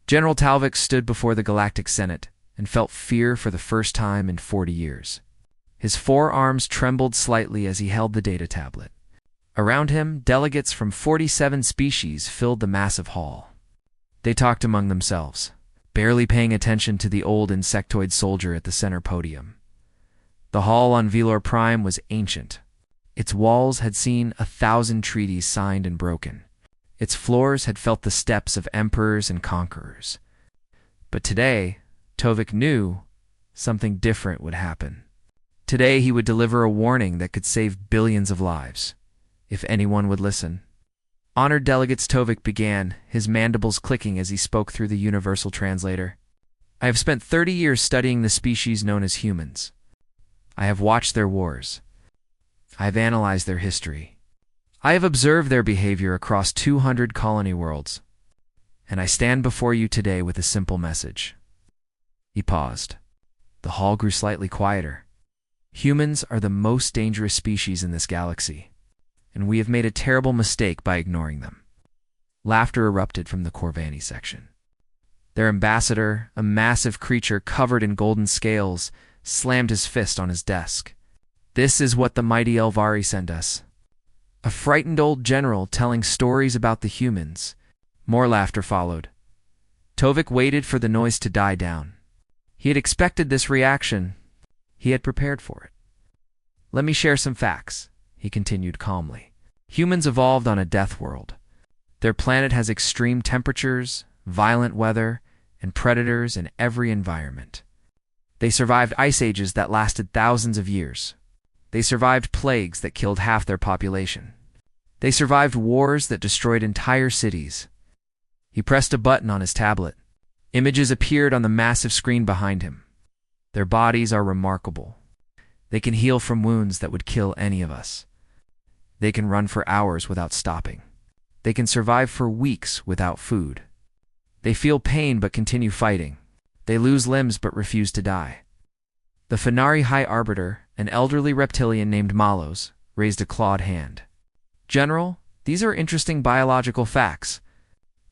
General Talvik stood before the Galactic Senate and felt fear for the first time in 40 years. His forearms trembled slightly as he held the data tablet. Around him, delegates from 47 species filled the massive hall. They talked among themselves, barely paying attention to the old insectoid soldier at the center podium. The hall on Velor Prime was ancient. Its walls had seen 1,000 treaties signed and broken. Its floors had felt the steps of emperors and conquerors. But today, Tovik knew something different would happen. Today he would deliver a warning that could save billions of lives, if anyone would listen. Honored delegates, Tovik began, his mandibles clicking as he spoke through the universal translator. I have spent 30 years studying the species known as humans. I have watched their wars. I have analyzed their history. I have observed their behavior across 200 colony worlds. And I stand before you today with a simple message. He paused. The hall grew slightly quieter. Humans are the most dangerous species in this galaxy, and we have made a terrible mistake by ignoring them. Laughter erupted from the Corvani section. Their ambassador, a massive creature covered in golden scales, slammed his fist on his desk. This is what the mighty Elvari sent us. A frightened old general telling stories about the humans. More laughter followed. Tovik waited for the noise to die down. He had expected this reaction. He had prepared for it. Let me share some facts, he continued calmly. Humans evolved on a death world. Their planet has extreme temperatures, violent weather, and predators in every environment. They survived ice ages that lasted thousands of years. They survived plagues that killed half their population. They survived wars that destroyed entire cities. He pressed a button on his tablet. Images appeared on the massive screen behind him. Their bodies are remarkable. They can heal from wounds that would kill any of us. They can run for hours without stopping. They can survive for weeks without food. They feel pain but continue fighting. They lose limbs but refuse to die. The Fenari High Arbiter, an elderly reptilian named Malos, raised a clawed hand. General, these are interesting biological facts,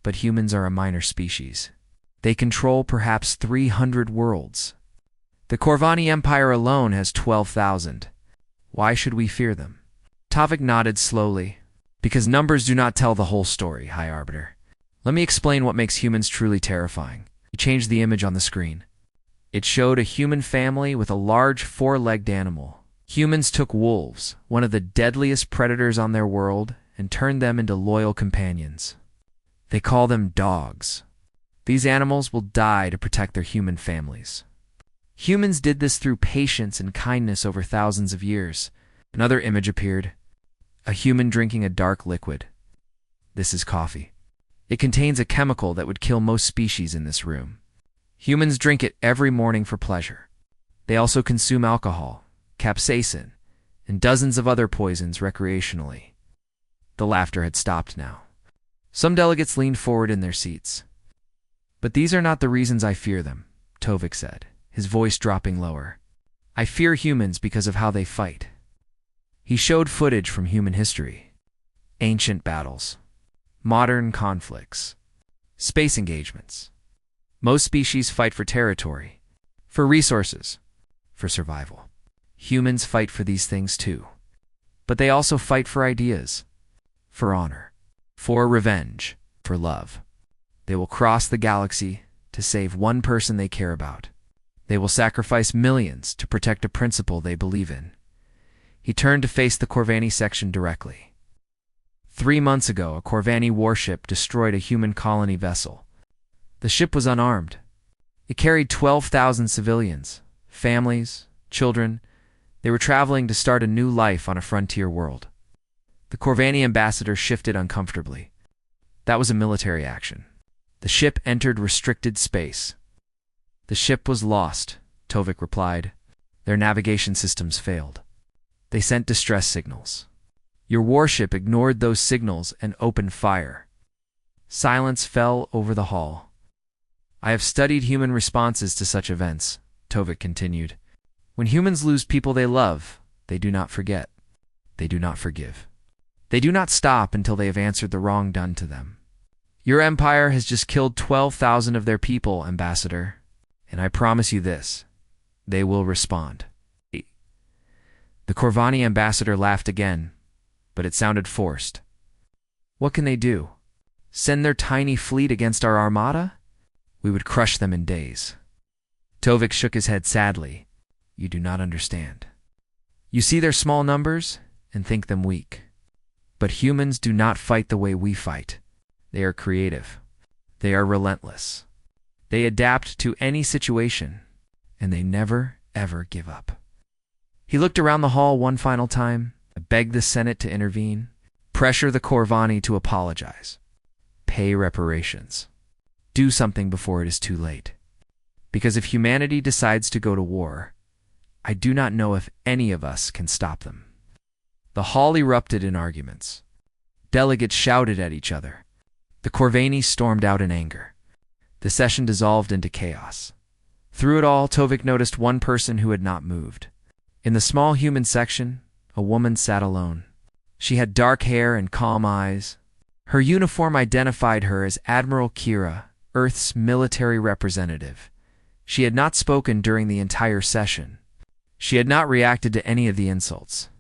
but humans are a minor species. They control perhaps 300 worlds. The Corvani Empire alone has 12,000. Why should we fear them? Tovik nodded slowly. Because numbers do not tell the whole story, High Arbiter. Let me explain what makes humans truly terrifying. He changed the image on the screen. It showed a human family with a large four-legged animal. Humans took wolves, one of the deadliest predators on their world, and turned them into loyal companions. They call them dogs. These animals will die to protect their human families. Humans did this through patience and kindness over thousands of years. Another image appeared. A human drinking a dark liquid. This is coffee. It contains a chemical that would kill most species in this room. Humans drink it every morning for pleasure. They also consume alcohol, capsaicin, and dozens of other poisons recreationally. The laughter had stopped now. Some delegates leaned forward in their seats. But these are not the reasons I fear them, Tovik said, his voice dropping lower. I fear humans because of how they fight. He showed footage from human history. Ancient battles. Modern conflicts. Space engagements. Most species fight for territory, for resources, for survival. Humans fight for these things too. But they also fight for ideas, for honor, for revenge, for love. They will cross the galaxy to save one person they care about. They will sacrifice millions to protect a principle they believe in. He turned to face the Corvani section directly. 3 months ago, a Corvani warship destroyed a human colony vessel. The ship was unarmed. It carried 12,000 civilians, families, children. They were traveling to start a new life on a frontier world. The Corvani ambassador shifted uncomfortably. That was a military action. The ship entered restricted space. The ship was lost, Tovik replied. Their navigation systems failed. They sent distress signals. Your warship ignored those signals and opened fire. Silence fell over the hall. I have studied human responses to such events, Tovik continued. When humans lose people they love, they do not forget. They do not forgive. They do not stop until they have answered the wrong done to them. Your empire has just killed 12,000 of their people, Ambassador. And I promise you this, they will respond. The Corvani ambassador laughed again, but it sounded forced. What can they do? Send their tiny fleet against our armada? We would crush them in days. Tovik shook his head sadly. You do not understand. You see their small numbers and think them weak. But humans do not fight the way we fight. They are creative. They are relentless. They adapt to any situation, and they never, ever give up. He looked around the hall one final time, begged the Senate to intervene, pressure the Corvani to apologize, pay reparations. Do something before it is too late. Because if humanity decides to go to war, I do not know if any of us can stop them. The hall erupted in arguments. Delegates shouted at each other. The Corvani stormed out in anger. The session dissolved into chaos. Through it all, Tovik noticed one person who had not moved. In the small human section, a woman sat alone. She had dark hair and calm eyes. Her uniform identified her as Admiral Kira, Earth's military representative. She had not spoken during the entire session. She had not reacted to any of the insults.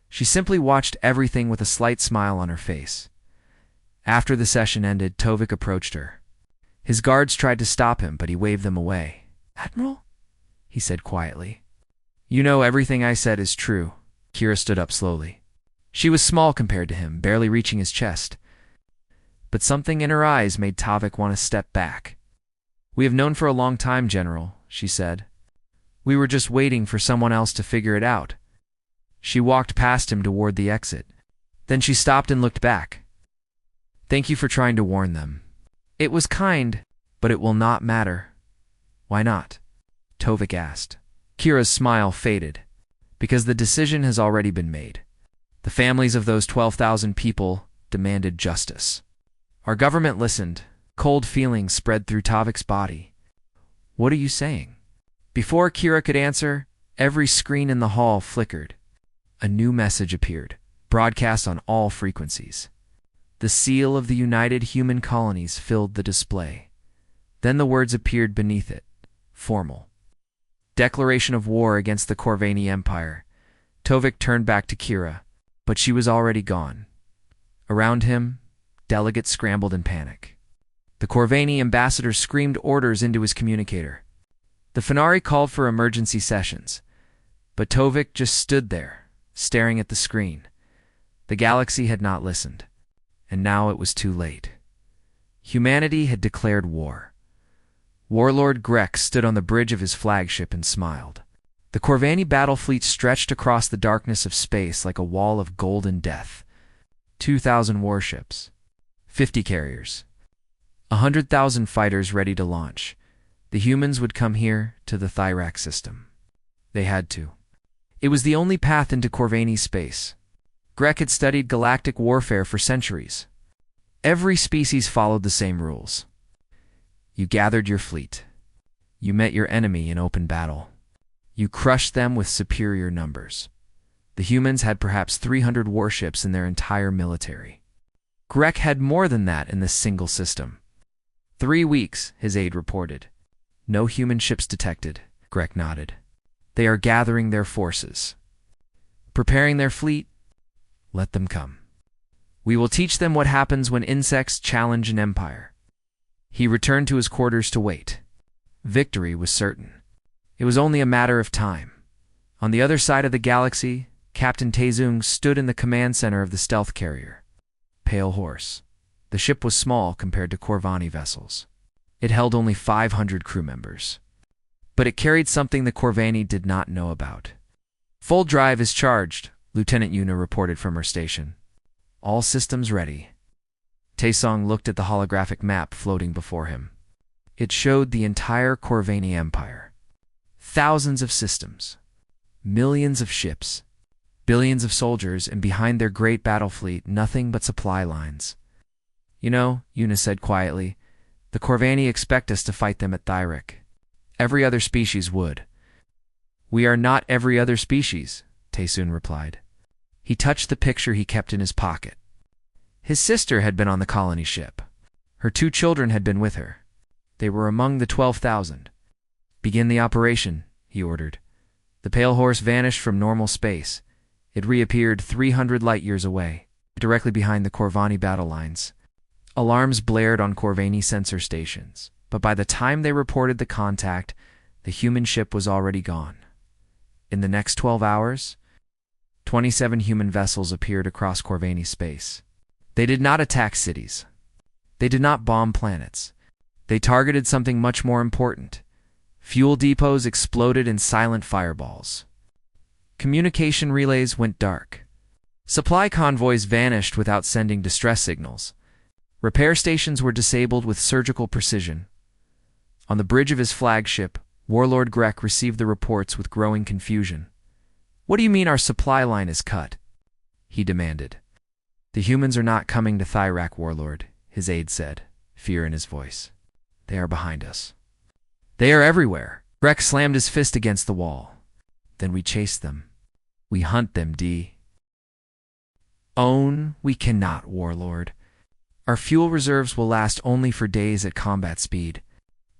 She simply watched everything with a slight smile on her face. After the session ended, Tovik approached her. His guards tried to stop him, but he waved them away. Admiral? He said quietly. You know everything I said is true. Kira stood up slowly. She was small compared to him, barely reaching his chest. But something in her eyes made Tovik want to step back. We have known for a long time, General, she said. We were just waiting for someone else to figure it out. She walked past him toward the exit. Then she stopped and looked back. Thank you for trying to warn them. It was kind, but it will not matter. Why not? Tovik asked. Kira's smile faded. Because the decision has already been made. The families of those 12,000 people demanded justice. Our government listened. Cold feelings spread through Tovik's body. What are you saying? Before Kira could answer, every screen in the hall flickered. A new message appeared, broadcast on all frequencies. The seal of the United Human Colonies filled the display. Then the words appeared beneath it, formal. Declaration of war against the Corvani Empire. Tovik turned back to Kira, but she was already gone. Around him, delegates scrambled in panic. The Corvani ambassador screamed orders into his communicator. The Fenari called for emergency sessions, but Tovik just stood there, staring at the screen. The galaxy had not listened, and now it was too late. Humanity had declared war. Warlord Grek stood on the bridge of his flagship and smiled. The Corvani battle fleet stretched across the darkness of space like a wall of golden death. 2,000 warships, 50 carriers, 100,000 fighters ready to launch. The humans would come here to the Thyrax system. They had to. It was the only path into Corvani space. Grek had studied galactic warfare for centuries. Every species followed the same rules. You gathered your fleet. You met your enemy in open battle. You crushed them with superior numbers. The humans had perhaps 300 warships in their entire military. Grek had more than that in this single system. 3 weeks, his aide reported. No human ships detected, Grek nodded. They are gathering their forces. Preparing their fleet? Let them come. We will teach them what happens when insects challenge an empire. He returned to his quarters to wait. Victory was certain. It was only a matter of time. On the other side of the galaxy, Captain Taezung stood in the command center of the stealth carrier. Pale Horse. The ship was small compared to Corvani vessels. It held only 500 crew members. But it carried something the Corvani did not know about. Full drive is charged, Lieutenant Yuna reported from her station. All systems ready. Taesung looked at the holographic map floating before him. It showed the entire Corvani Empire. Thousands of systems, millions of ships, billions of soldiers, and behind their great battle fleet, nothing but supply lines. You know, Yuna said quietly, the Corvani expect us to fight them at Thyric. Every other species would. We are not every other species, Taesun replied. He touched the picture he kept in his pocket. His sister had been on the colony ship. Her 2 children had been with her. They were among the 12,000. "Begin the operation," he ordered. The pale horse vanished from normal space. It reappeared 300 light-years away, directly behind the Corvani battle lines. Alarms blared on Corvani sensor stations, but by the time they reported the contact, the human ship was already gone. In the next 12 hours, 27 human vessels appeared across Corvani space. They did not attack cities. They did not bomb planets. They targeted something much more important. Fuel depots exploded in silent fireballs. Communication relays went dark. Supply convoys vanished without sending distress signals. Repair stations were disabled with surgical precision. On the bridge of his flagship, Warlord Grek received the reports with growing confusion. "What do you mean our supply line is cut?" he demanded. "The humans are not coming to Thyrak, Warlord," his aide said, fear in his voice. "They are behind us. They are everywhere." Grek slammed his fist against the wall. "Then we chase them. We hunt them, D." "Own, we cannot, Warlord. Our fuel reserves will last only for days at combat speed.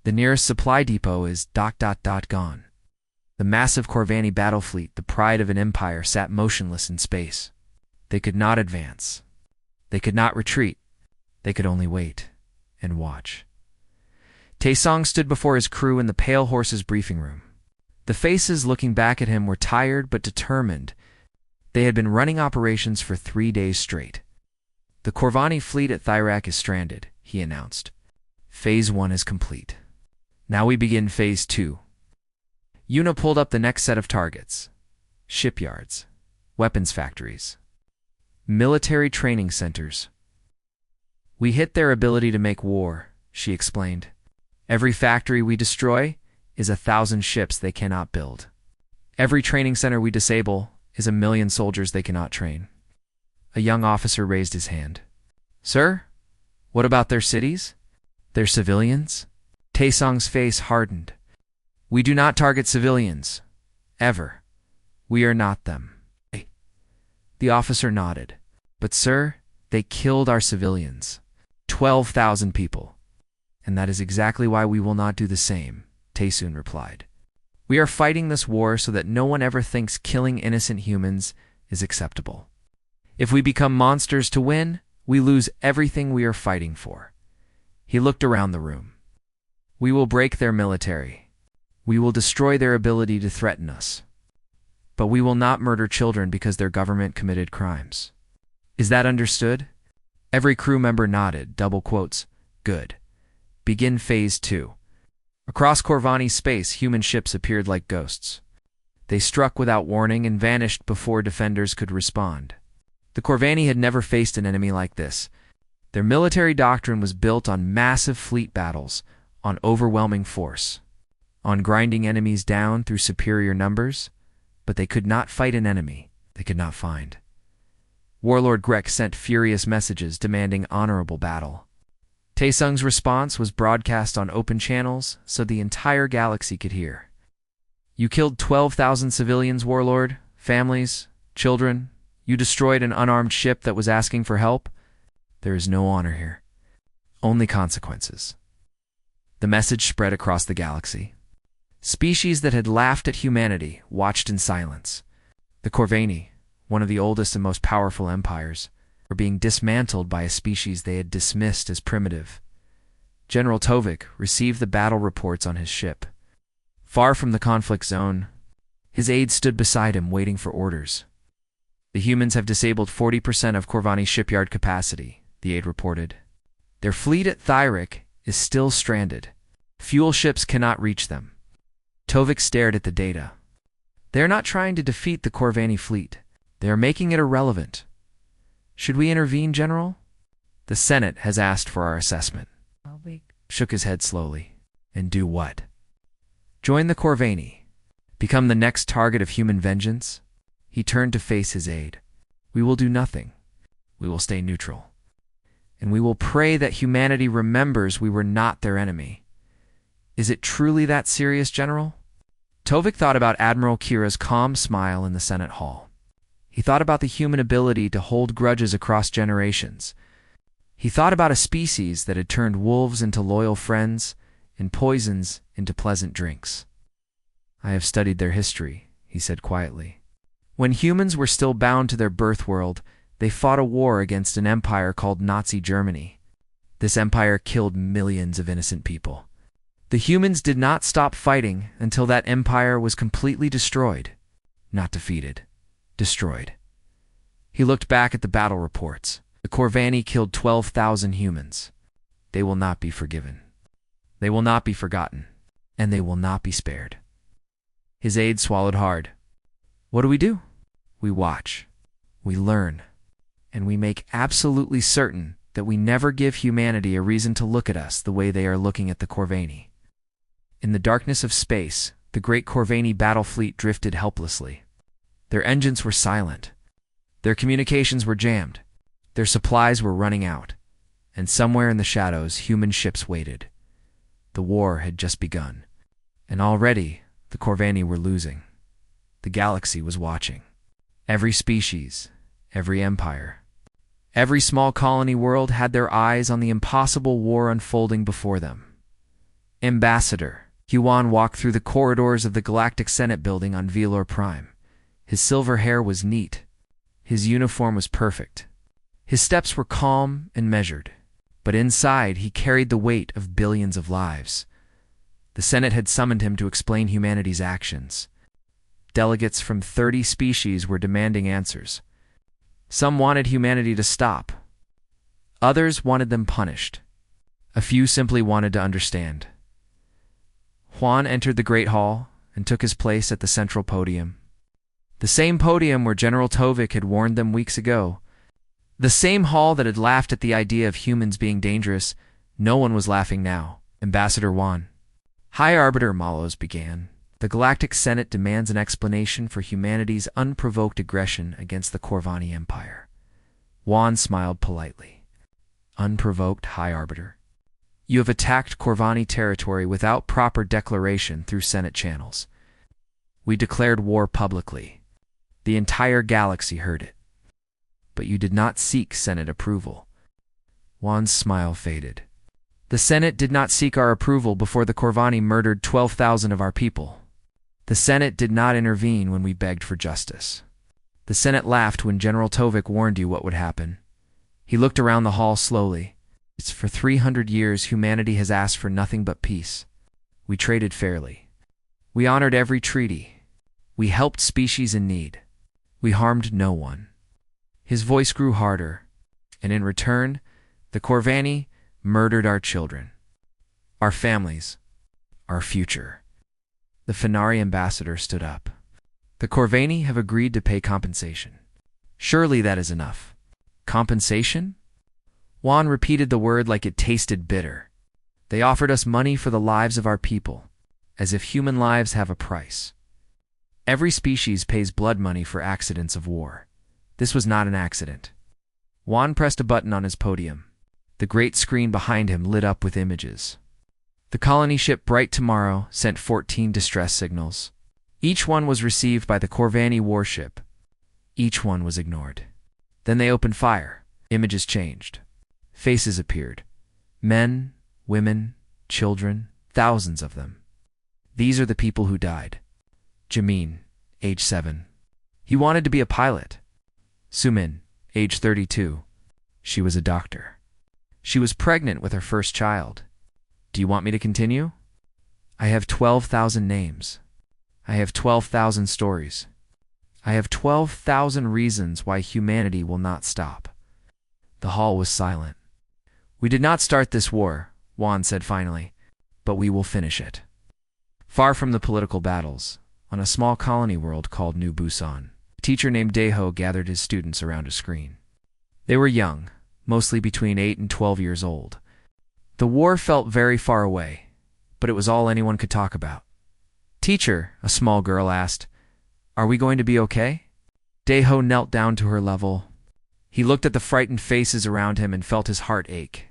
The nearest supply depot is ... gone." The massive Corvani battle fleet, the pride of an empire, sat motionless in space. They could not advance. They could not retreat. They could only wait and watch. Taesong stood before his crew in the Pale Horse's briefing room. The faces looking back at him were tired but determined. They had been running operations for 3 days straight. "The Corvani fleet at Thyrak is stranded," he announced. "Phase 1 is complete. Now we begin Phase 2. Yuna pulled up the next set of targets. Shipyards, weapons factories, military training centers. "We hit their ability to make war," she explained. "Every factory we destroy is 1,000 ships they cannot build. Every training center we disable is 1,000,000 soldiers they cannot train." A young officer raised his hand. "Sir, what about their cities? Their civilians?" Taesong's face hardened. "We do not target civilians. Ever. We are not them." The officer nodded. "But sir, they killed our civilians. 12,000 people. And that is exactly why we will not do the same," Taesun replied. "We are fighting this war so that no one ever thinks killing innocent humans is acceptable. If we become monsters to win, we lose everything we are fighting for." He looked around the room. "We will break their military. We will destroy their ability to threaten us. But we will not murder children because their government committed crimes. Is that understood?" Every crew member nodded, double quotes. "Good. Begin Phase 2. Across Corvani space, human ships appeared like ghosts. They struck without warning and vanished before defenders could respond. The Corvani had never faced an enemy like this. Their military doctrine was built on massive fleet battles, on overwhelming force, on grinding enemies down through superior numbers, but they could not fight an enemy they could not find. Warlord Grek sent furious messages demanding honorable battle. Taesung's response was broadcast on open channels so the entire galaxy could hear. "You killed 12,000 civilians, Warlord, families, children. You destroyed an unarmed ship that was asking for help. There is no honor here. Only consequences." The message spread across the galaxy. Species that had laughed at humanity watched in silence. The Corvani, one of the oldest and most powerful empires, were being dismantled by a species they had dismissed as primitive. General Tovik received the battle reports on his ship. Far from the conflict zone, his aide stood beside him waiting for orders. "The humans have disabled 40% of Corvani's shipyard capacity," the aide reported. "Their fleet at Thyrak is still stranded. Fuel ships cannot reach them." Tovik stared at the data. "They are not trying to defeat the Corvani fleet. They are making it irrelevant. Should we intervene, General?" "The Senate has asked for our assessment." Shook his head slowly. "And do what?" "Join the Corvani. Become the next target of human vengeance?" He turned to face his aide. "We will do nothing. We will stay neutral. And we will pray that humanity remembers we were not their enemy. Is it truly that serious, General?" Tovik thought about Admiral Kira's calm smile in the Senate hall. He thought about the human ability to hold grudges across generations. He thought about a species that had turned wolves into loyal friends and poisons into pleasant drinks. I have studied their history, he said quietly. When humans were still bound to their birth world, they fought a war against an empire called Nazi Germany. This empire killed millions of innocent people. The humans did not stop fighting until that empire was completely destroyed. Not defeated, destroyed. He looked back at the battle reports. The Corvani killed 12,000 humans. They will not be forgiven. They will not be forgotten. And they will not be spared. His aide swallowed hard. What do? We watch. We learn. And we make absolutely certain that we never give humanity a reason to look at us the way they are looking at the Corvani. In the darkness of space, the great Corvani battle fleet drifted helplessly. Their engines were silent. Their communications were jammed. Their supplies were running out. And somewhere in the shadows, human ships waited. The war had just begun. And already, the Corvani were losing. The galaxy was watching. Every species, every empire, every small colony world had their eyes on the impossible war unfolding before them. Ambassador Huan walked through the corridors of the Galactic Senate building on Velor Prime. His silver hair was neat. His uniform was perfect. His steps were calm and measured. But inside, he carried the weight of billions of lives. The Senate had summoned him to explain humanity's actions. Delegates from 30 species were demanding answers. Some wanted humanity to stop. Others wanted them punished. A few simply wanted to understand. Huan entered the Great Hall and took his place at the central podium. The same podium where General Tovik had warned them weeks ago. The same hall that had laughed at the idea of humans being dangerous. No one was laughing now. Ambassador Huan. High Arbiter Malos began. The Galactic Senate demands an explanation for humanity's unprovoked aggression against the Corvani Empire. Huan smiled politely. Unprovoked, High Arbiter. You have attacked Corvani territory without proper declaration through Senate channels. We declared war publicly. The entire galaxy heard it. But you did not seek Senate approval. Huan's smile faded. The Senate did not seek our approval before the Corvani murdered 12,000 of our people. The Senate did not intervene when we begged for justice. The Senate laughed when General Tovik warned you what would happen. He looked around the hall slowly. It's for 300 years humanity has asked for nothing but peace. We traded fairly. We honored every treaty. We helped species in need. We harmed no one. His voice grew harder, and in return, the Corvani murdered our children, our families, our future. The Fenari ambassador stood up. The Corvani have agreed to pay compensation. Surely that is enough. Compensation? Huan repeated the word like it tasted bitter. They offered us money for the lives of our people, as if human lives have a price. Every species pays blood money for accidents of war. This was not an accident. Huan pressed a button on his podium. The great screen behind him lit up with images. The colony ship Bright Tomorrow sent 14 distress signals. Each one was received by the Corvani warship. Each one was ignored. Then they opened fire. Images changed. Faces appeared. Men, women, children, thousands of them. These are the people who died. Jamin, age 7. He wanted to be a pilot. Sumin, age 32. She was a doctor. She was pregnant with her first child. Do you want me to continue? I have 12,000 names. I have 12,000 stories. I have 12,000 reasons why humanity will not stop. The hall was silent. We did not start this war, Huan said finally, but we will finish it. Far from the political battles, on a small colony world called New Busan, a teacher named Daeho gathered his students around a screen. They were young, mostly between 8 and 12 years old. The war felt very far away, but it was all anyone could talk about. Teacher, a small girl asked, are we going to be okay? Daeho knelt down to her level. He looked at the frightened faces around him and felt his heart ache.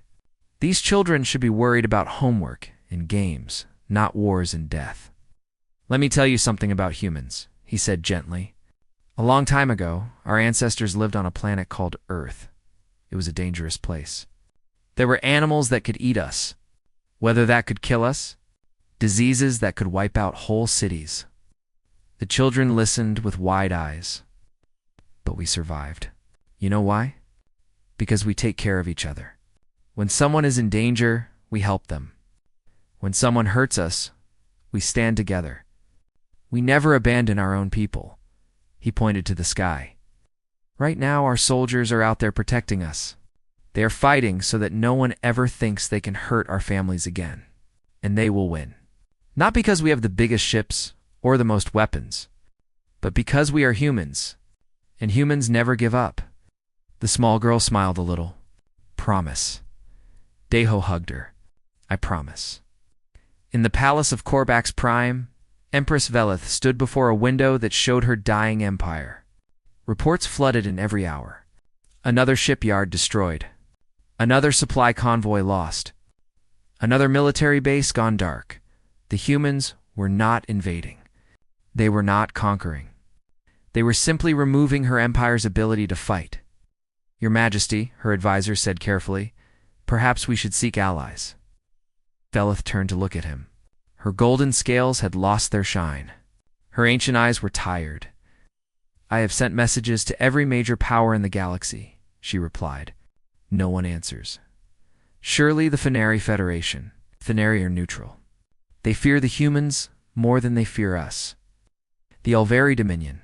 These children should be worried about homework and games, not wars and death. Let me tell you something about humans, he said gently. A long time ago, our ancestors lived on a planet called Earth. It was a dangerous place. There were animals that could eat us, weather that could kill us, diseases that could wipe out whole cities. The children listened with wide eyes. But we survived. You know why? Because we take care of each other. When someone is in danger, we help them. When someone hurts us, we stand together. We never abandon our own people. He pointed to the sky. Right now, our soldiers are out there protecting us. They are fighting so that no one ever thinks they can hurt our families again. And they will win. Not because we have the biggest ships or the most weapons, but because we are humans, and humans never give up. The small girl smiled a little. Promise. Deho hugged her. I promise. In the palace of Korvax Prime, Empress Velith stood before a window that showed her dying empire. Reports flooded in every hour. Another shipyard destroyed. Another supply convoy lost. Another military base gone dark. The humans were not invading. They were not conquering. They were simply removing her empire's ability to fight. Your Majesty, her advisor said carefully, perhaps we should seek allies. Velith turned to look at him. Her golden scales had lost their shine. Her ancient eyes were tired. I have sent messages to every major power in the galaxy, she replied. No one answers. Surely the Fenari Federation. Fenari are neutral. They fear the humans more than they fear us. The Elvari Dominion.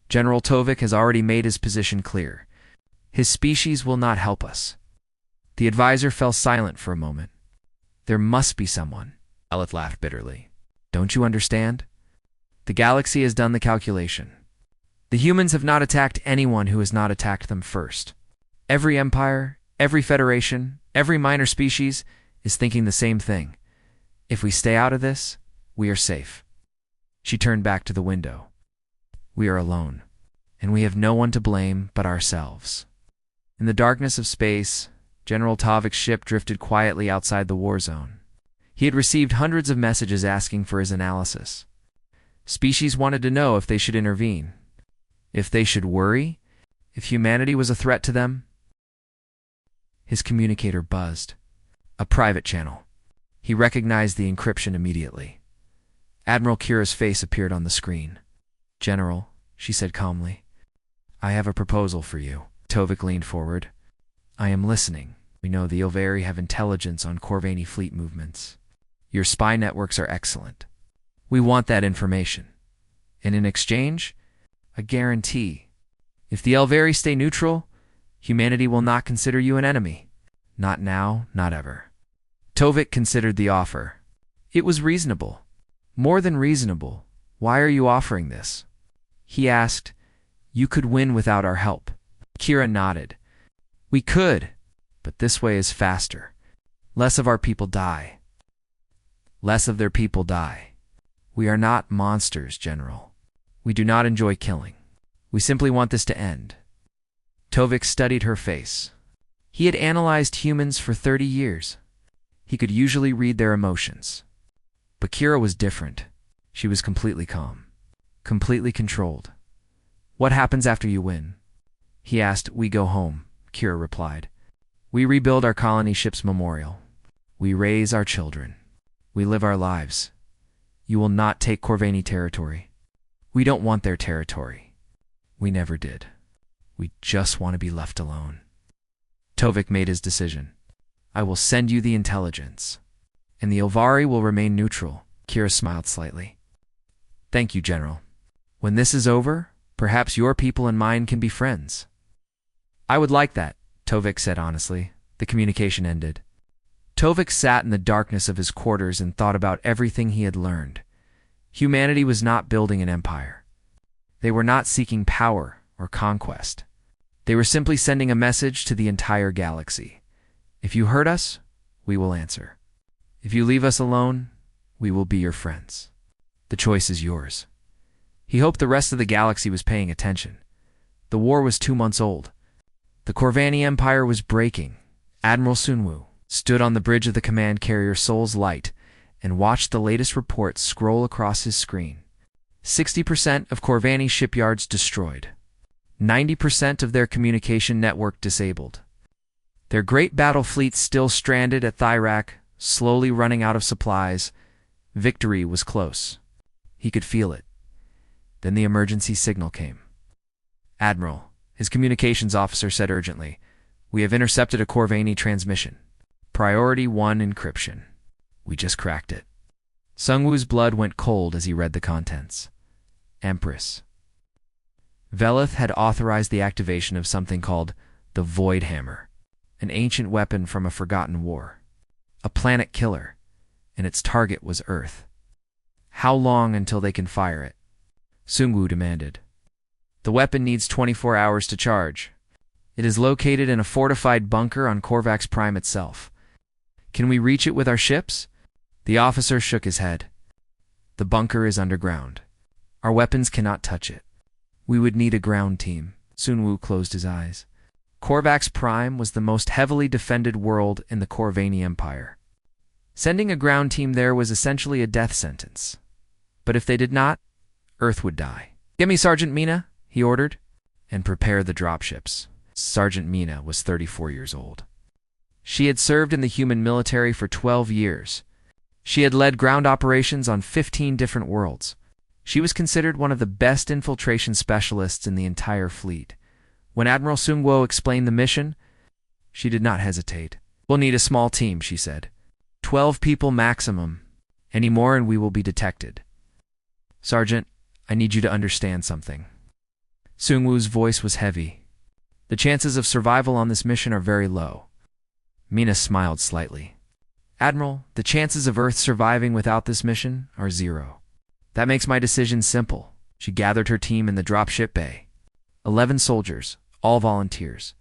General Tovik has already made his position clear. His species will not help us. The advisor fell silent for a moment. There must be someone. Velith laughed bitterly. Don't you understand? The galaxy has done the calculation. The humans have not attacked anyone who has not attacked them first. Every empire, every federation, every minor species is thinking the same thing. If we stay out of this, we are safe. She turned back to the window. We are alone, and we have no one to blame but ourselves. In the darkness of space, General Tovik's ship drifted quietly outside the war zone. He had received hundreds of messages asking for his analysis. Species wanted to know if they should intervene, if they should worry, if humanity was a threat to them. His communicator buzzed. A private channel. He recognized the encryption immediately. Admiral Kira's face appeared on the screen. General, she said calmly, I have a proposal for you. Tovik leaned forward. I am listening. We know the Elvari have intelligence on Corvani fleet movements. Your spy networks are excellent. We want that information. And in exchange, a guarantee. If the Elvari stay neutral, humanity will not consider you an enemy. Not now, not ever. Tovik considered the offer. It was reasonable. More than reasonable. Why are you offering this? He asked. You could win without our help. Kira nodded. We could, but this way is faster. Less of our people die. Less of their people die. We are not monsters, General. We do not enjoy killing. We simply want this to end. Tovik studied her face. He had analyzed humans for 30 years. He could usually read their emotions. But Kira was different. She was completely calm, completely controlled. What happens after you win? He asked. We go home, Kira replied. We rebuild our colony ship's memorial. We raise our children. We live our lives. You will not take Corvani territory. We don't want their territory. We never did. We just want to be left alone. Tovik made his decision. I will send you the intelligence. And the Elvari will remain neutral. Kira smiled slightly. Thank you, General. When this is over, perhaps your people and mine can be friends. I would like that, Tovik said honestly. The communication ended. Tovik sat in the darkness of his quarters and thought about everything he had learned. Humanity was not building an empire. They were not seeking power or conquest. They were simply sending a message to the entire galaxy. If you hurt us, we will answer. If you leave us alone, we will be your friends. The choice is yours. He hoped the rest of the galaxy was paying attention. The war was 2 months old. The Corvani Empire was breaking. Admiral Sunwu stood on the bridge of the command carrier Soul's Light and watched the latest reports scroll across his screen. 60% of Corvani shipyards destroyed. 90% of their communication network disabled. Their great battle fleet still stranded at Thyrak, slowly running out of supplies. Victory was close. He could feel it. Then the emergency signal came. "Admiral," his communications officer said urgently, "we have intercepted a Corvani transmission. Priority 1 encryption." We just cracked it. Sungwoo's blood went cold as he read the contents. Empress. Velith had authorized the activation of something called the Void Hammer, an ancient weapon from a forgotten war. A planet killer, and its target was Earth. How long until they can fire it? Sungwoo demanded. "The weapon needs 24 hours to charge. It is located in a fortified bunker on Korvax Prime itself. Can we reach it with our ships?" The officer shook his head. "The bunker is underground. Our weapons cannot touch it. We would need a ground team." Sungwoo closed his eyes. Korvax Prime was the most heavily defended world in the Corvani Empire. Sending a ground team there was essentially a death sentence. But if they did not, Earth would die. "Get me Sergeant Mina," he ordered, "and prepare the dropships." Sergeant Mina was 34 years old. She had served in the human military for 12 years. She had led ground operations on 15 different worlds. She was considered one of the best infiltration specialists in the entire fleet. When Admiral Sungwoo explained the mission, she did not hesitate. "We'll need a small team," she said. 12 people maximum. Any more and we will be detected." "Sergeant, I need you to understand something." Sungwoo's voice was heavy. "The chances of survival on this mission are very low." Mina smiled slightly. "Admiral, the chances of Earth surviving without this mission are 0. That makes my decision simple." She gathered her team in the dropship bay. 11 soldiers, all volunteers.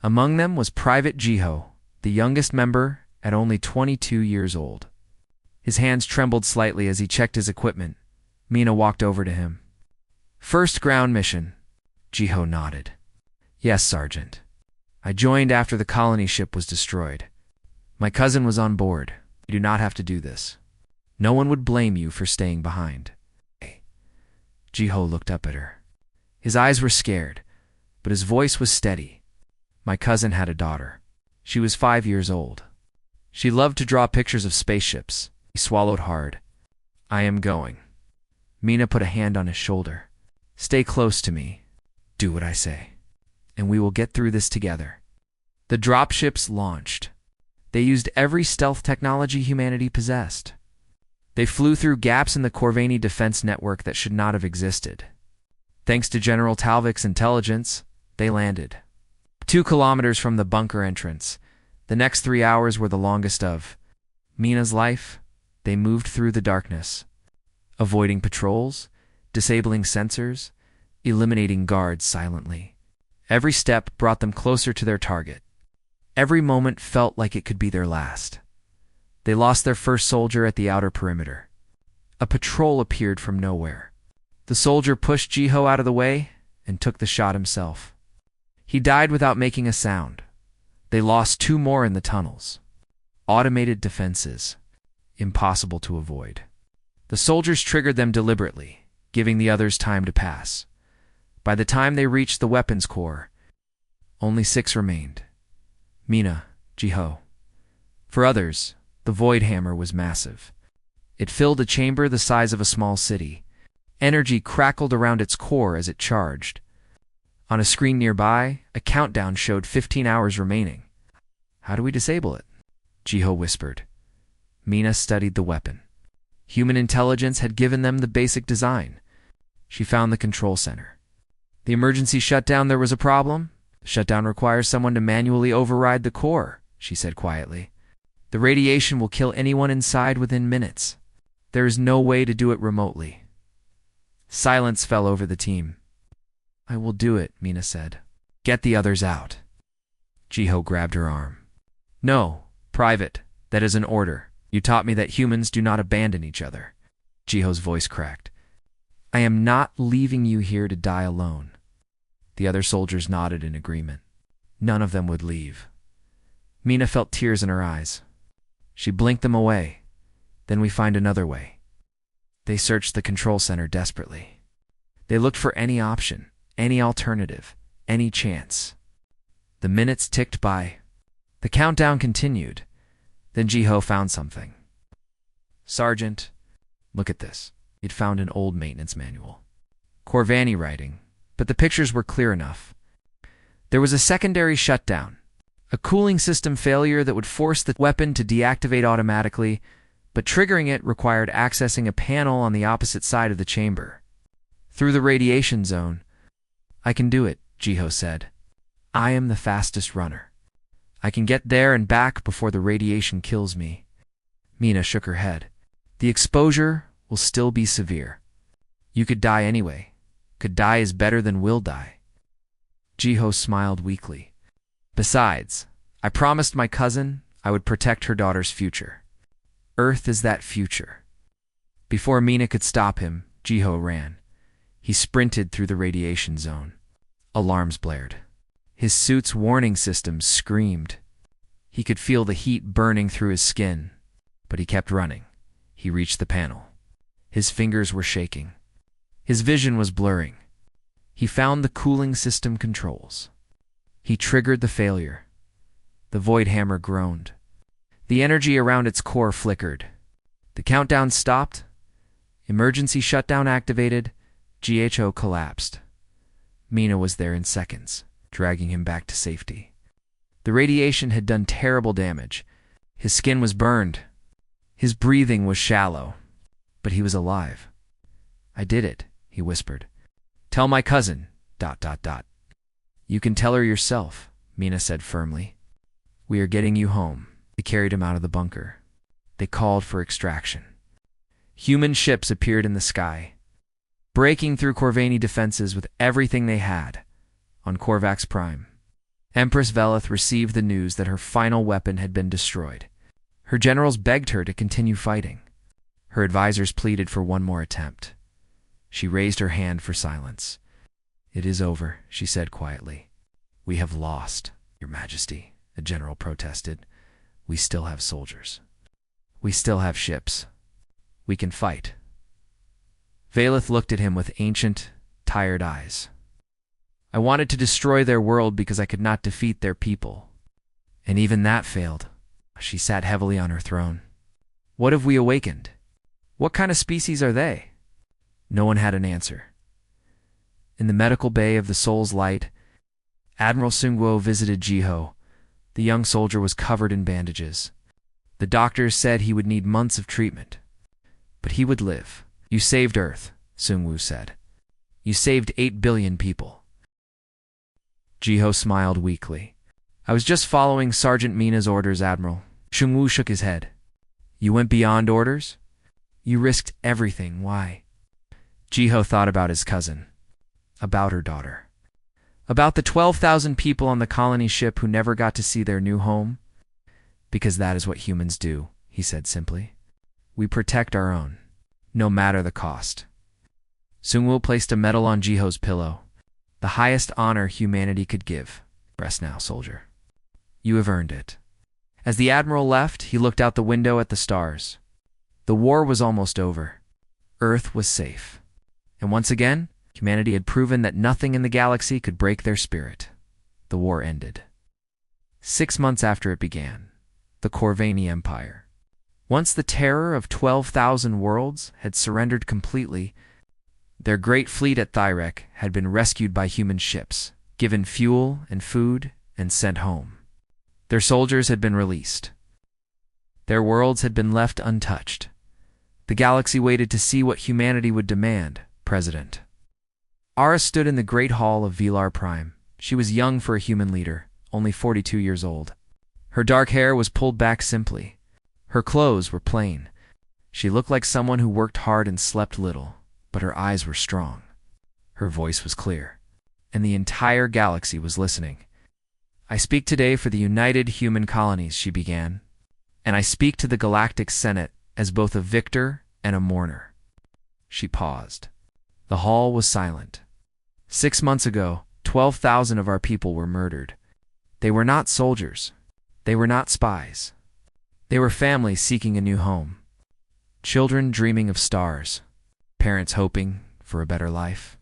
Among them was Private Jiho, the youngest member at only 22 years old. His hands trembled slightly as he checked his equipment. Mina walked over to him. "First ground mission." Jiho nodded. "Yes, Sergeant. I joined after the colony ship was destroyed. My cousin was on board. You do not have to do this. No one would blame you for staying behind." Jiho looked up at her. His eyes were scared, but his voice was steady. "My cousin had a daughter. She was 5 years old. She loved to draw pictures of spaceships." He swallowed hard. "I am going." Mina put a hand on his shoulder. "Stay close to me. Do what I say. And we will get through this together." The dropships launched. They used every stealth technology humanity possessed. They flew through gaps in the Corvani defense network that should not have existed. Thanks to General Talvik's intelligence, they landed 2 kilometers from the bunker entrance. The next 3 hours were the longest of Mina's life. They moved through the darkness, avoiding patrols, disabling sensors, eliminating guards silently. Every step brought them closer to their target. Every moment felt like it could be their last. They lost their first soldier at the outer perimeter. A patrol appeared from nowhere. The soldier pushed Jiho out of the way and took the shot himself. He died without making a sound. They lost 2 more in the tunnels. Automated defenses. Impossible to avoid. The soldiers triggered them deliberately, giving the others time to pass. By the time they reached the weapons core, only 6 remained. Mina, Jiho. For others, the Void Hammer was massive. It filled a chamber the size of a small city. Energy crackled around its core as it charged. On a screen nearby, a countdown showed 15 hours remaining. "How do we disable it?" Jiho whispered. Mina studied the weapon. Human intelligence had given them the basic design. She found the control center. "The emergency shutdown, there was a problem? The shutdown requires someone to manually override the core," she said quietly. "The radiation will kill anyone inside within minutes. There is no way to do it remotely." Silence fell over the team. "I will do it," Mina said. "Get the others out." Jiho grabbed her arm. "No, Private, that is an order. You taught me that humans do not abandon each other." Jiho's voice cracked. "I am not leaving you here to die alone." The other soldiers nodded in agreement. None of them would leave. Mina felt tears in her eyes. She blinked them away. "Then we find another way." They searched the control center desperately. They looked for any option, any alternative, any chance. The minutes ticked by. The countdown continued. Then Jiho found something. "Sergeant, look at this." He'd found an old maintenance manual. Corvani writing, but the pictures were clear enough. There was a secondary shutdown, a cooling system failure that would force the weapon to deactivate automatically, but triggering it required accessing a panel on the opposite side of the chamber. "Through the radiation zone." "I can do it," Jiho said. "I am the fastest runner. I can get there and back before the radiation kills me." Mina shook her head. "The exposure will still be severe. You could die anyway. Could die is better than will die." Jiho smiled weakly. "Besides, I promised my cousin I would protect her daughter's future. Earth is that future." Before Mina could stop him, Jiho ran. He sprinted through the radiation zone. Alarms blared. His suit's warning system screamed. He could feel the heat burning through his skin, but he kept running. He reached the panel. His fingers were shaking. His vision was blurring. He found the cooling system controls. He triggered the failure. The void hammer groaned. The energy around its core flickered. The countdown stopped. Emergency shutdown activated. GHO collapsed. Mina was there in seconds, dragging him back to safety. The radiation had done terrible damage. His skin was burned. His breathing was shallow. But he was alive. "I did it," he whispered. "Tell my cousin, ... "You can tell her yourself," Mina said firmly. "We are getting you home." They carried him out of the bunker. They called for extraction. Human ships appeared in the sky, breaking through Corvani defenses with everything they had. On Korvax Prime, Empress Velith received the news that her final weapon had been destroyed. Her generals begged her to continue fighting. Her advisors pleaded for one more attempt. She raised her hand for silence. "It is over," she said quietly. "We have lost, Your Majesty," a general protested. "We still have soldiers. We still have ships. We can fight." Velith looked at him with ancient, tired eyes. "I wanted to destroy their world because I could not defeat their people. And even that failed." She sat heavily on her throne. "What have we awakened? What kind of species are they?" No one had an answer. In the medical bay of the Soul's Light, Admiral Sungguo visited Jiho. The young soldier was covered in bandages. The doctors said he would need months of treatment. But he would live. "You saved Earth," Sungwoo said. "You saved 8 billion people." Jiho smiled weakly. "I was just following Sergeant Mina's orders, Admiral." Sungwoo shook his head. "You went beyond orders? You risked everything. Why?" Jiho thought about his cousin. About her daughter. About the 12,000 people on the colony ship who never got to see their new home. "Because that is what humans do," he said simply. "We protect our own, no matter the cost." Sungwoo placed a medal on Jiho's pillow. "The highest honor humanity could give. Rest now, soldier. You have earned it." As the Admiral left, he looked out the window at the stars. The war was almost over. Earth was safe. And once again, humanity had proven that nothing in the galaxy could break their spirit. The war ended. 6 months after it began, the Corvani Empire. Once the terror of 12,000 worlds had surrendered completely, their great fleet at Thyrek had been rescued by human ships, given fuel and food, and sent home. Their soldiers had been released. Their worlds had been left untouched. The galaxy waited to see what humanity would demand. President Ara stood in the great hall of Velar Prime. She was young for a human leader, only 42 years old. Her dark hair was pulled back simply. Her clothes were plain. She looked like someone who worked hard and slept little, but her eyes were strong. Her voice was clear, and the entire galaxy was listening. "I speak today for the united human colonies," she began, "and I speak to the Galactic Senate as both a victor and a mourner." She paused. The hall was silent. 6 months ago, 12,000 of our people were murdered. They were not soldiers. They were not spies. They were families seeking a new home. Children dreaming of stars. Parents hoping for a better life.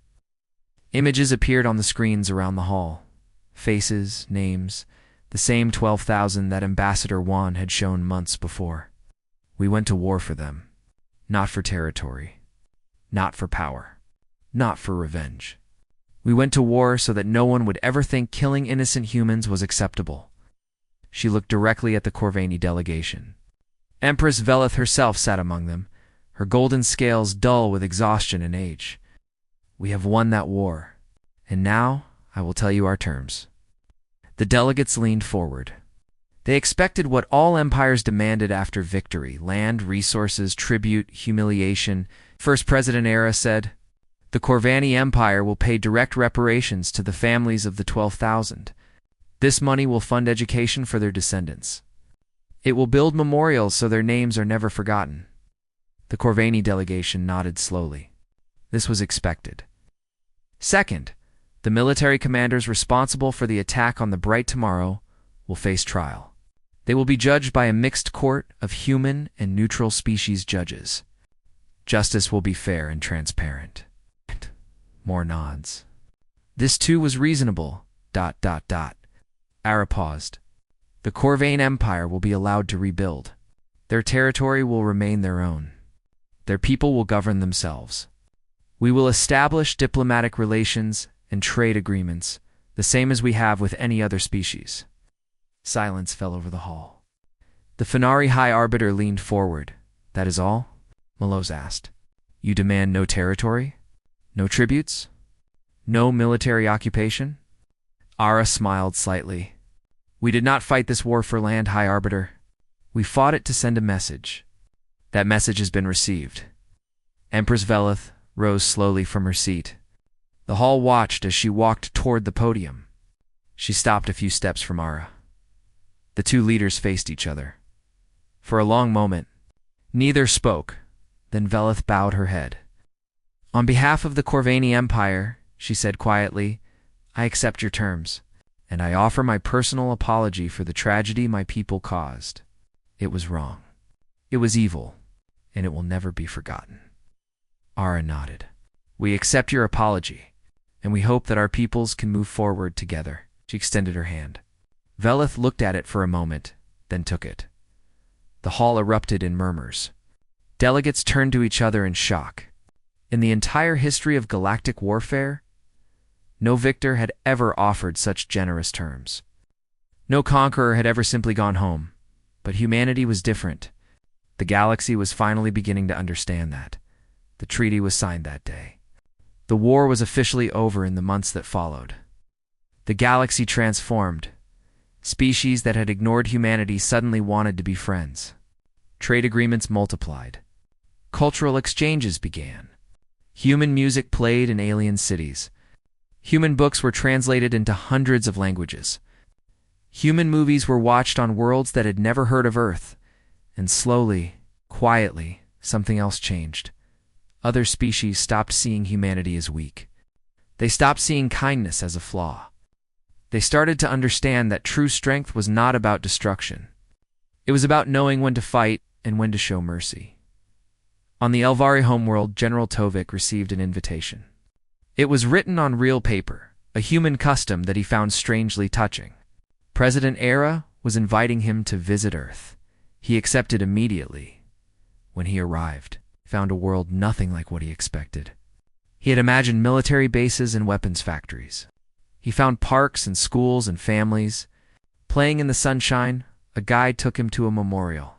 Images appeared on the screens around the hall. Faces, names, the same 12,000 that Ambassador Juan had shown months before. We went to war for them, not for territory, not for power, not for revenge. We went to war so that no one would ever think killing innocent humans was acceptable. She looked directly at the Corvani delegation. Empress Velith herself sat among them, her golden scales dull with exhaustion and age. We have won that war, and now I will tell you our terms. The delegates leaned forward. They expected what all empires demanded after victory: land, resources, tribute, humiliation. First President Era said, "The Corvani Empire will pay direct reparations to the families of the 12,000. This money will fund education for their descendants. It will build memorials so their names are never forgotten." The Corvani delegation nodded slowly. This was expected. Second, the military commanders responsible for the attack on the Bright Tomorrow will face trial. They will be judged by a mixed court of human and neutral species judges. Justice will be fair and transparent. More nods. This too was reasonable. Ara paused. The Corvane Empire will be allowed to rebuild. Their territory will remain their own. Their people will govern themselves. We will establish diplomatic relations and trade agreements, the same as we have with any other species. Silence fell over the hall. The Fenari High Arbiter leaned forward. "That is all?" Melos asked. "You demand no territory? No tributes? No military occupation?" Ara smiled slightly. "We did not fight this war for land, High Arbiter. We fought it to send a message. That message has been received." Empress Velith rose slowly from her seat. The hall watched as she walked toward the podium. She stopped a few steps from Ara. The two leaders faced each other. For a long moment, neither spoke. Then Velith bowed her head. "On behalf of the Corvani Empire," she said quietly, "I accept your terms, and I offer my personal apology for the tragedy my people caused. It was wrong. It was evil, and it will never be forgotten." Ara nodded. "We accept your apology, and we hope that our peoples can move forward together." She extended her hand. Velith looked at it for a moment, then took it. The hall erupted in murmurs. Delegates turned to each other in shock. In the entire history of galactic warfare, no victor had ever offered such generous terms. No conqueror had ever simply gone home. But humanity was different. The galaxy was finally beginning to understand that. The treaty was signed that day. The war was officially over in the months that followed. The galaxy transformed. Species that had ignored humanity suddenly wanted to be friends. Trade agreements multiplied. Cultural exchanges began. Human music played in alien cities. Human books were translated into hundreds of languages. Human movies were watched on worlds that had never heard of Earth. And slowly, quietly, something else changed. Other species stopped seeing humanity as weak. They stopped seeing kindness as a flaw. They started to understand that true strength was not about destruction. It was about knowing when to fight and when to show mercy. On the Elvari homeworld, General Tovik received an invitation. It was written on real paper, a human custom that he found strangely touching. President Era was inviting him to visit Earth. He accepted immediately. When he arrived, he found a world nothing like what he expected. He had imagined military bases and weapons factories. He found parks and schools and families. Playing in the sunshine, a guide took him to a memorial.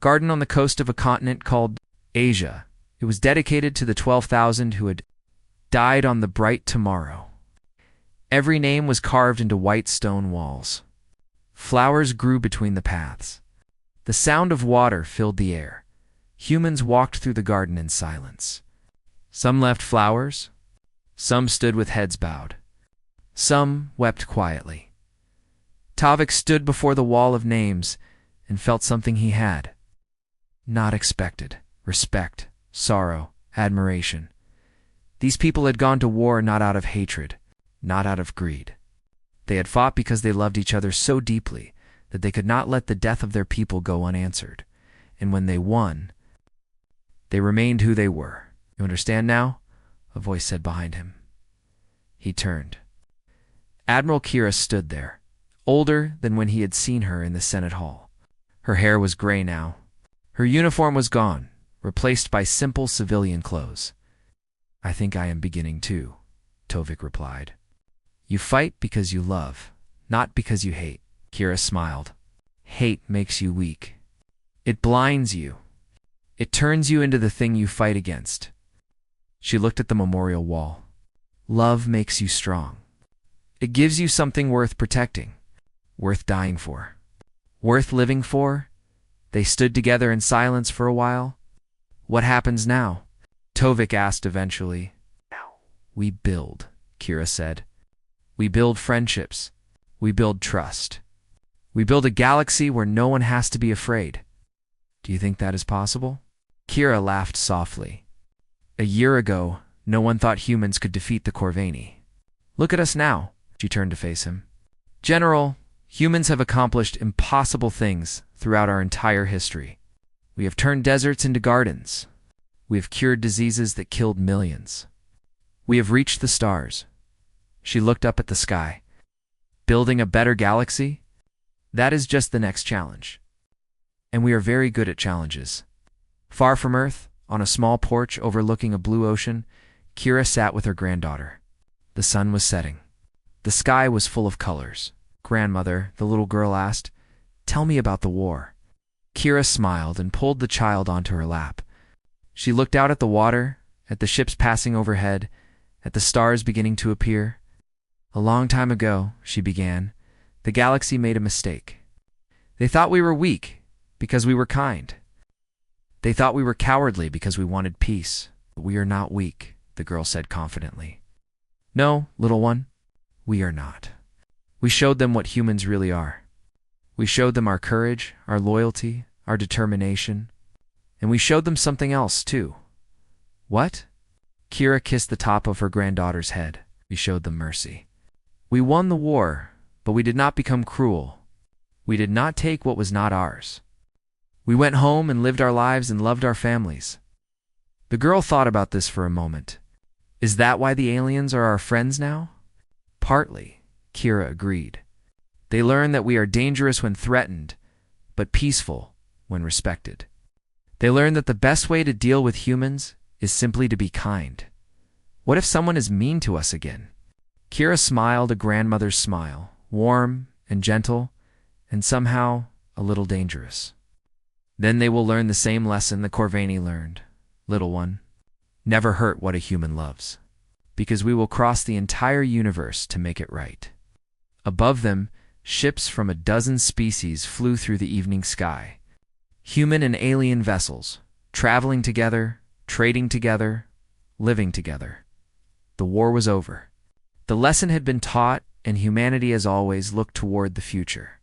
Garden on the coast of a continent called Asia. It was dedicated to the 12,000 who had died on the Bright Tomorrow. Every name was carved into white stone walls. Flowers grew between the paths. The sound of water filled the air. Humans walked through the garden in silence. Some left flowers. Some stood with heads bowed. Some wept quietly. Tavik stood before the wall of names and felt something he had not expected: respect, sorrow, admiration. These people had gone to war not out of hatred, not out of greed. They had fought because they loved each other so deeply that they could not let the death of their people go unanswered. And when they won, they remained who they were. "You understand now?" a voice said behind him. He turned. Admiral Kira stood there, older than when he had seen her in the Senate Hall. Her hair was gray now. Her uniform was gone, replaced by simple civilian clothes. "I think I am beginning to," Tovik replied. "You fight because you love, not because you hate." Kira smiled. "Hate makes you weak. It blinds you. It turns you into the thing you fight against." She looked at the memorial wall. "Love makes you strong. It gives you something worth protecting, worth dying for, worth living for." They stood together in silence for a while. "What happens now?" Tovik asked eventually. "We build," Kira said. "We build friendships. We build trust. We build a galaxy where no one has to be afraid." "Do you think that is possible?" Kira laughed softly. "A year ago, no one thought humans could defeat the Corvani. Look at us now." She turned to face him. "General, humans have accomplished impossible things throughout our entire history. We have turned deserts into gardens. We have cured diseases that killed millions. We have reached the stars." She looked up at the sky. "Building a better galaxy? That is just the next challenge. And we are very good at challenges." Far from Earth, on a small porch overlooking a blue ocean, Kira sat with her granddaughter. The sun was setting. The sky was full of colors. "Grandmother," the little girl asked, "tell me about the war." Kira smiled and pulled the child onto her lap. She looked out at the water, at the ships passing overhead, at the stars beginning to appear. "A long time ago," she began, "the galaxy made a mistake. They thought we were weak because we were kind. They thought we were cowardly because we wanted peace. But we are not weak," the girl said confidently. "No, little one, we are not. We showed them what humans really are. We showed them our courage, our loyalty, our determination. And we showed them something else, too." "What?" Kira kissed the top of her granddaughter's head. "We showed them mercy. We won the war, but we did not become cruel. We did not take what was not ours. We went home and lived our lives and loved our families." The girl thought about this for a moment. "Is that why the aliens are our friends now?" "Partly," Kira agreed. "They learn that we are dangerous when threatened, but peaceful when respected. They learn that the best way to deal with humans is simply to be kind. What if someone is mean to us again?" Kira smiled a grandmother's smile, warm and gentle, and somehow a little dangerous. "Then they will learn the same lesson the Corvani learned, little one. Never hurt what a human loves, because we will cross the entire universe to make it right." Above them, ships from a dozen species flew through the evening sky. Human and alien vessels, traveling together, trading together, living together. The war was over. The lesson had been taught, and humanity, as always, looked toward the future.